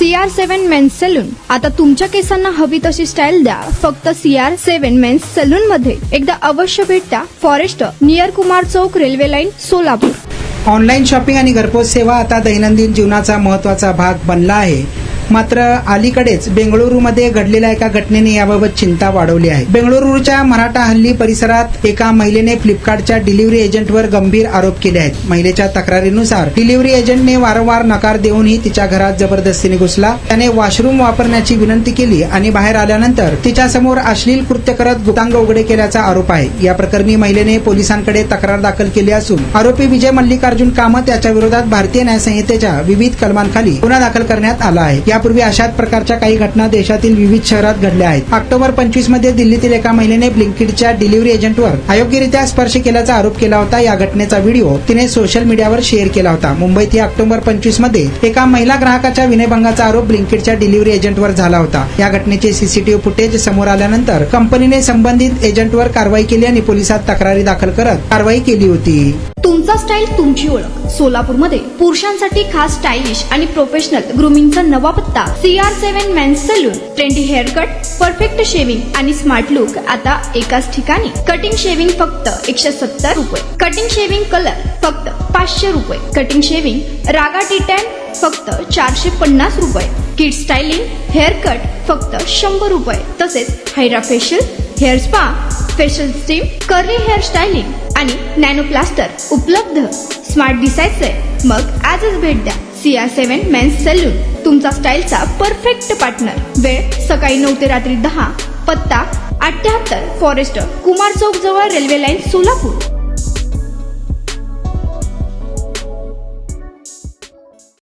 CR7 men's salon. आता तुमच्या केसांना हवी तशी स्टाईल द्या फक्त CR7 मेन्स सलून मध्ये. एकदा अवश्य भेट द्या. Forest near Kumar Chowk, railway line, Solapur. Online shopping आणि घरपोच सेवा आता दैनंदिन जीवनाचा महत्त्वाचा भाग बनला आहे. मात्र अलीकडेच बेंगळुरूमध्ये घडलेल्या एका घटनेने याबाबत चिंता वाढवली आहे. बेंगळुरूच्या मराठा हल्ली परिसरात एका महिलेने फ्लिपकार्टच्या डिलिव्हरी एजंटवर गंभीर आरोप केले आहेत. महिलेच्या तक्रारीनुसार डिलिव्हरी एजंटने वारंवार नकार देऊनही तिच्या घरात जबरदस्तीने घुसला. त्याने वॉशरूम वापरण्याची विनंती केली आणि बाहेर आल्यानंतर तिच्यासमोर अश्लील कृत्य करत गुप्तांग उघडे केल्याचा आरोप आहे. या प्रकरणी महिलेने पोलिसांकडे तक्रार दाखल केली असून आरोपी विजय मल्लिकार्जुन कामत याच्या विरोधात भारतीय न्याय संहितेच्या विविध कलमांखाली गुन्हा दाखल करण्यात आला आहे. यापूर्वी अशाच प्रकारच्या काही घटना देशातील विविध शहरात घडल्या आहेत. ऑक्टोबर 25 मध्ये दिल्लीतील एका महिलेने ब्लिंकिटच्या डिलिव्हरी एजंटवर अयोग्यरित्या स्पर्श केल्याचा आरोप केला होता. या घटनेचा व्हिडिओ तिने सोशल मीडियावर शेअर केला होता. मुंबईत ऑक्टोबर 25 मध्ये एका महिला ग्राहकाच्या विनयभंगाचा आरोप ब्लिंकिटच्या डिलिव्हरी एजंटवर झाला होता. या घटनेचे सीसीटीव्ही फुटेज समोर आल्यानंतर कंपनीने संबंधित एजंटवर कारवाई केली आणि पोलिसात तक्रारी दाखल करत कारवाई केली होती. तुमचा स्टाईल तुमची ओळख. सोलापूरमध्ये पुरुषांसाठी खास स्टायलिश आणि प्रोफेशनल ग्रूमिंगचा नवा पत्ता CR7 men's salon. Trendy hair cut, perfect shaving आणि स्मार्ट लुक आता एकाच ठिकाणी. कटिंग शेविंग फक्त 170 रुपये. कटिंग शेविंग कलर फक्त 500 रुपये. कटिंग शेविंग रागा टी10 फक्त 450 रुपये. किड स्टायलिंग हेअर कट फक्त 100 रुपये. तसेच hydra facial, hair spa, facial steam, curly hair styling आणि नॅनो प्लास्टर उपलब्ध. स्मार्ट दिसायचंय मग आजच भेट द्या CR7 मेन्स सलून, तुमचा स्टाईलचा परफेक्ट पार्टनर. वेळ सकाळी 9 ते रात्री 10. पत्ता 78 फॉरेस्ट कुमार चौक जवळ, रेल्वे लाईन, सोलापूर.